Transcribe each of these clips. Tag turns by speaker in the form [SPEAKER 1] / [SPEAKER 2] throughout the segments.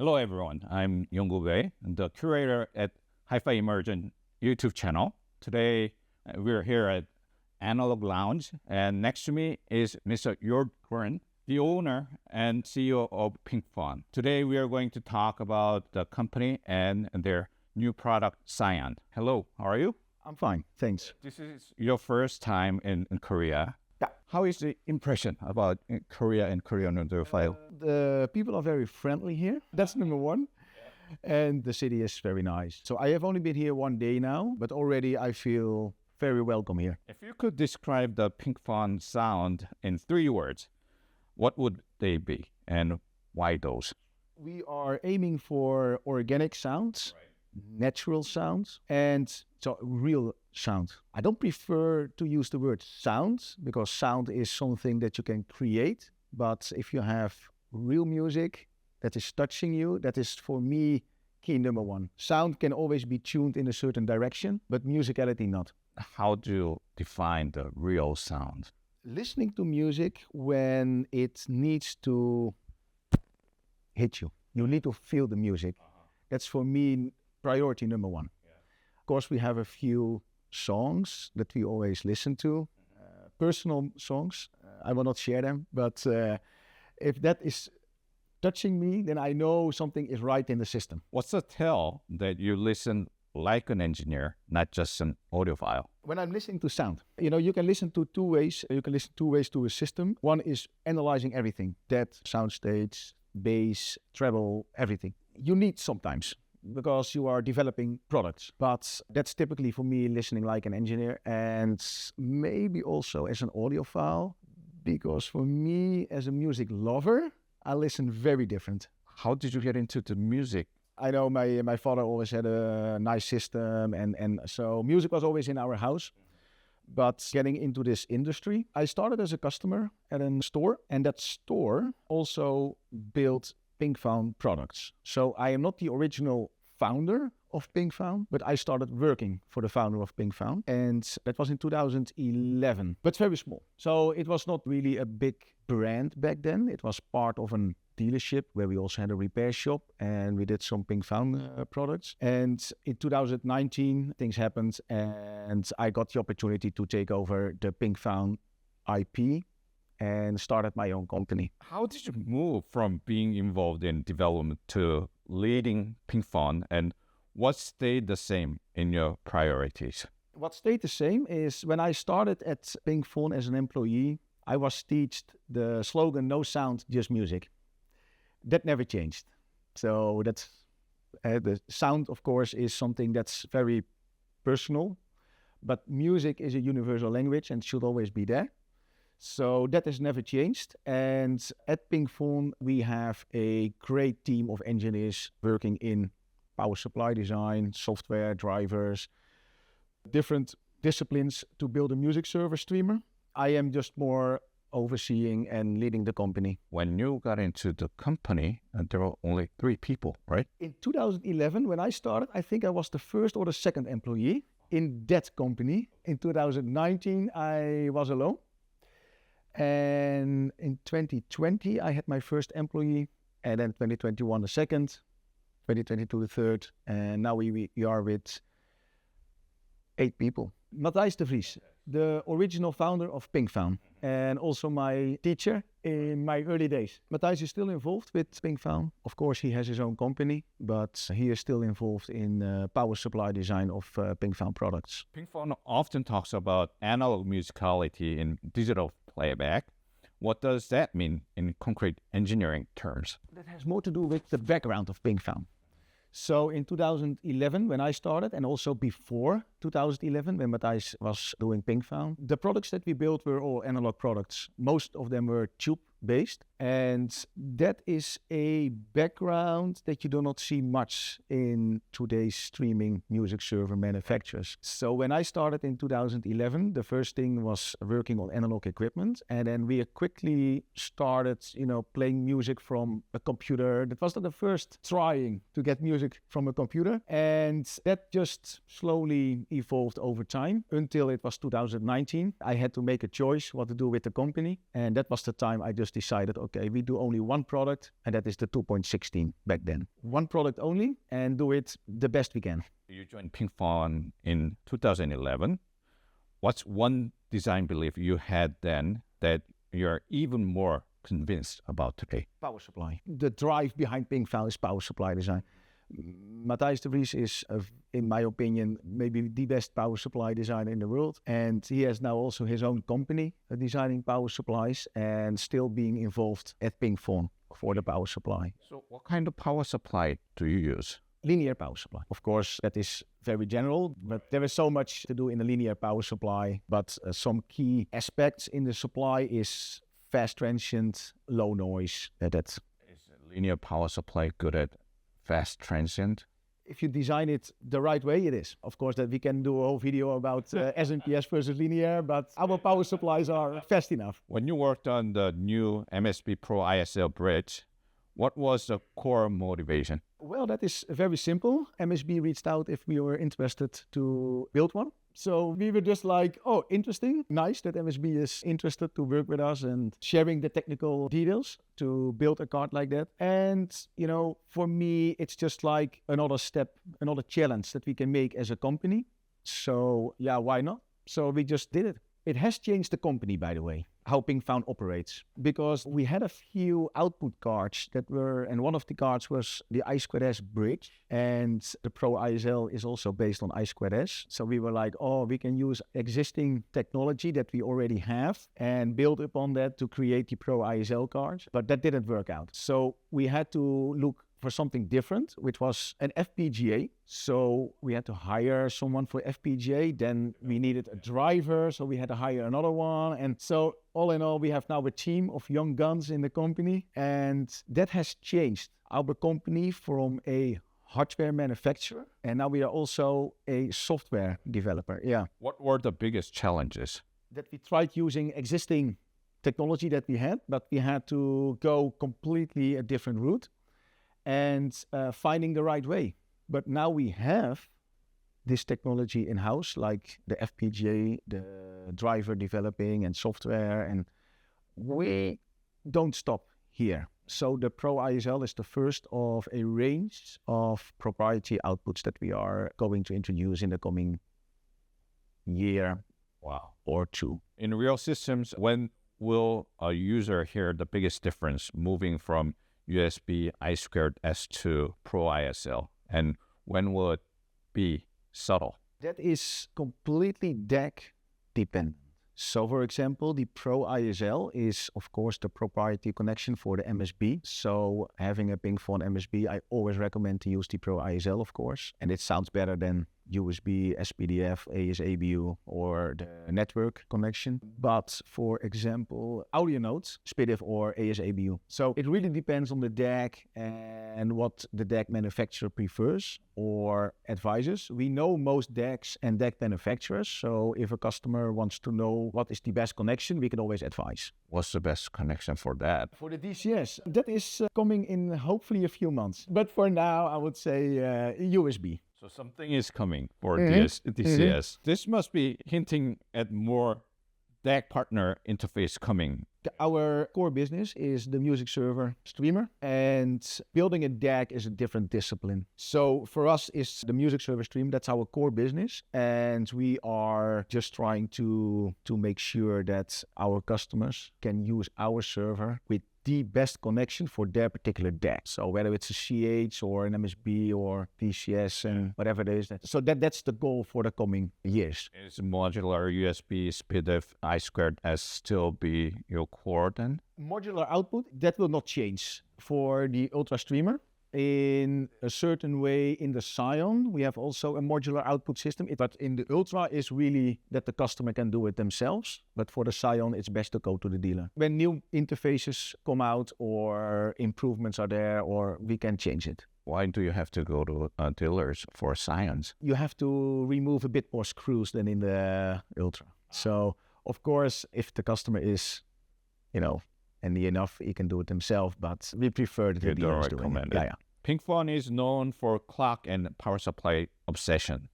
[SPEAKER 1] Hello everyone, I'm Yonggu Wei, the curator at Hi-Fi Emergent YouTube channel. Today we're here at Analog Lounge, and next to me is Mr. Jord Groen, the owner and CEO of Pink Faun. Today we are going to talk about the company and their new product, Scion. Hello, how are you?
[SPEAKER 2] I'm fine, thanks.
[SPEAKER 1] This is your first time in Korea.
[SPEAKER 2] Yeah.
[SPEAKER 1] How is the impression about Korea and Korean audiophile?
[SPEAKER 2] The people are very friendly here. That's number one. And the city is very nice. So I have only been here one day now, but already I feel very welcome here.
[SPEAKER 1] If you could describe the Pink Faun sound in 3 words, what would they be and why those?
[SPEAKER 2] We are aiming for organic sounds, natural sounds, and so real sound. I don't prefer to use the word sound because sound is something that you can create. But if you have real music that is touching you, that is for me key number one. Sound can always be tuned in a certain direction, but musicality not.
[SPEAKER 1] How do you define the real sound?
[SPEAKER 2] Listening to music when it needs to hit you. You need to feel the music. That's for me priority number one. Of course, we have a few songs that we always listen to, personal songs. I will not share them, but if that is touching me, then I know something is right in the system.
[SPEAKER 1] What's the tell that you listen like an engineer, not just an audiophile?
[SPEAKER 2] When I'm listening to sound, you can listen to two ways. You can listen two ways to a system. One is analyzing everything, depth, soundstage, bass, treble, everything. You need sometimes, because you are developing products. But that's typically for me listening like an engineer, and maybe also as an audiophile, because for me as a music lover, I listen very different.
[SPEAKER 1] How did you get into the music?
[SPEAKER 2] I know my father always had a nice system, and so music was always in our house. But getting into this industry, I started as a customer at a store, and that store also built Pink Faun products. So I am not the original founder of Pink Faun, but I started working for the founder of Pink Faun, and that was in 2011, but very small. So it was not really a big brand back then. It was part of a dealership where we also had a repair shop, and we did some Pink Faun products. And in 2019, things happened, and I got the opportunity to take over the Pink Faun IP and started my own company.
[SPEAKER 1] How did you move from being involved in development to leading Pink Faun, and what stayed the same in your priorities?
[SPEAKER 2] What stayed the same is when I started at Pink Faun as an employee, I was taught the slogan, no sound, just music. That never changed. So that's the sound, of course, is something that's very personal, but music is a universal language and should always be there. So that has never changed. And at Pink Faun, we have a great team of engineers working in power supply design, software, drivers, different disciplines to build a music server streamer. I am just more overseeing and leading the company.
[SPEAKER 1] When you got into the company, there were only 3 people, right?
[SPEAKER 2] In 2011, when I started, I think I was the first or the second employee in that company. In 2019, I was alone. And in 2020, I had my first employee, and then 2021 the second, 2022 the third, and now we are with 8 people. Matthijs de Vries, the original founder of Pink Faun, and also my teacher in my early days. Matthijs is still involved with Pink Faun. Of course, he has his own company, but he is still involved in power supply design of Pink Faun products.
[SPEAKER 1] Pink Faun often talks about analog musicality in digital playback. What does that mean in concrete engineering terms?
[SPEAKER 2] That has more to do with the background of Pink Faun. So in 2011, when I started, and also before 2011, when Matthijs was doing Pink Faun, the products that we built were all analog products. Most of them were tube-based, and that is a background that you do not see much in today's streaming music server manufacturers. So when I started in 2011, the first thing was working on analog equipment, and then we quickly started, playing music from a computer. That was not the first trying to get music from a computer, and that just slowly evolved over time until it was 2019. I had to make a choice what to do with the company, and that was the time I just decided, okay, we do only one product, and that is the 2.16 back then. One product only, and do it the best we can.
[SPEAKER 1] You joined Pink Faun in 2011. What's one design belief you had then that you're even more convinced about today?
[SPEAKER 2] Power supply. The drive behind Pink Faun is power supply design. Matthijs de Vries is, in my opinion, maybe the best power supply designer in the world. And he has now also his own company designing power supplies and still being involved at Pink Faun for the power supply.
[SPEAKER 1] So what kind of power supply do you use?
[SPEAKER 2] Linear power supply. Of course, that is very general, but there is so much to do in a linear power supply. But some key aspects in the supply is fast transient, low noise. That's
[SPEAKER 1] Is a linear power supply good at fast transient?
[SPEAKER 2] if you design it the right way, it is. Of course, that we can do a whole video about SNPS versus linear, but our power supplies are fast enough.
[SPEAKER 1] When you worked on the new MSB Pro ISL Bridge, what was the core motivation?
[SPEAKER 2] Well, that is very simple. MSB reached out if we were interested to build one. So we were just like, oh, interesting, nice that MSB is interested to work with us and sharing the technical details to build a card like that. And, you know, for me, it's just like another step, another challenge that we can make as a company. So yeah, why not? So we just did it. It has changed the company, by the way, how Pink Faun operates, because we had a few output cards that were, and one of the cards was the I2S Bridge, and the Pro ISL is also based on I2S. So we were like, oh, we can use existing technology that we already have and build upon that to create the Pro ISL cards, but that didn't work out. So we had to look for something different, which was an FPGA. So we had to hire someone for FPGA. Then we needed a driver, so we had to hire another one. And so all in all, we have now a team of young guns in the company, and that has changed our company from a hardware manufacturer, and now we are also a software developer. Yeah.
[SPEAKER 1] What were the biggest challenges?
[SPEAKER 2] That we tried using existing technology that we had, but we had to go completely a different route and finding the right way. But now we have this technology in-house, like the FPGA, the driver developing and software, and we don't stop here. So the Pro ISL is the first of a range of proprietary outputs that we are going to introduce in the coming year or two.
[SPEAKER 1] In real systems, when will a user hear the biggest difference moving from USB I2S to Pro ISL? And when will it be subtle?
[SPEAKER 2] That is completely DAC dependent. So for example, the Pro ISL is of course the proprietary connection for the MSB. So having a Pink Faun MSB, I always recommend to use the Pro ISL, of course. And it sounds better than USB, SPDIF, ASABU, or the network connection. But for example, audio nodes, SPDIF or ASABU. So it really depends on the DAC and what the DAC manufacturer prefers or advises. We know most DACs and DAC manufacturers. So if a customer wants to know what is the best connection, we can always advise.
[SPEAKER 1] What's the best connection for that?
[SPEAKER 2] For the DCS, that is coming in hopefully a few months. But for now, I would say USB.
[SPEAKER 1] So something is coming for DCS. This must be hinting at more DAC partner interface coming.
[SPEAKER 2] Our core business is the music server streamer, and building a DAC is a different discipline. So for us, it's the music server stream. That's our core business, and we are just trying to make sure that our customers can use our server with the best connection for their particular DAC. So whether it's a CH or an MSB or DCS and whatever it is. So that's the goal for the coming years.
[SPEAKER 1] Is modular USB, SPDIF, I2S still be your core then?
[SPEAKER 2] Modular output, that will not change for the Ultra Streamer. In a certain way, in the Scion, we have also a modular output system. But in the Ultra is really that the customer can do it themselves. But for the Scion, it's best to go to the dealer. When new interfaces come out or improvements are there, or we can change it.
[SPEAKER 1] Why do you have to go to dealers for Scions?
[SPEAKER 2] You have to remove a bit more screws than in the Ultra. So, of course, if the customer is, handy enough, he can do it himself, but we prefer that the dealers do it. Yeah.
[SPEAKER 1] Pink Faun is known for clock and power supply obsession.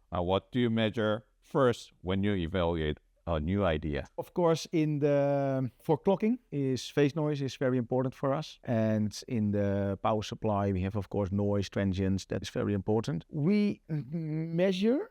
[SPEAKER 1] What do you measure first when you evaluate a new idea?
[SPEAKER 2] Of course, for clocking, phase noise is very important for us. And in the power supply, we have, of course, noise, transients. That is very important. We measure,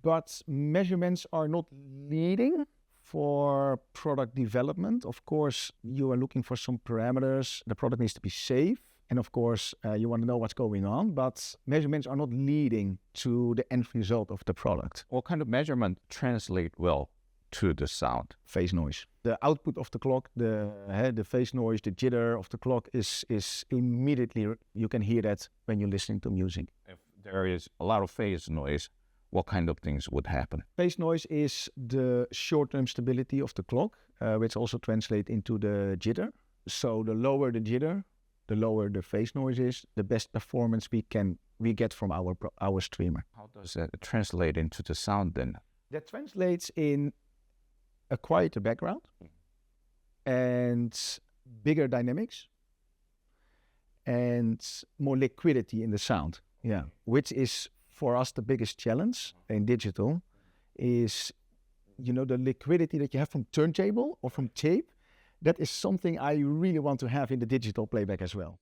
[SPEAKER 2] but measurements are not leading for product development. Of course, you are looking for some parameters. The product needs to be safe. And of course, you want to know what's going on, but measurements are not leading to the end result of the product.
[SPEAKER 1] What kind of measurement translate well to the sound?
[SPEAKER 2] Phase noise. The output of the clock, the phase noise, the jitter of the clock is immediately, you can hear that when you're listening to music.
[SPEAKER 1] If there is a lot of phase noise, what kind of things would happen?
[SPEAKER 2] Phase noise is the short-term stability of the clock, which also translates into the jitter. So the lower the jitter, the lower the phase noise is, the best performance we get from our streamer.
[SPEAKER 1] How does that translate into the sound then?
[SPEAKER 2] That translates in a quieter background and bigger dynamics and more liquidity in the sound. Yeah, which is for us the biggest challenge in digital is, the liquidity that you have from turntable or from tape. That is something I really want to have in the digital playback as well.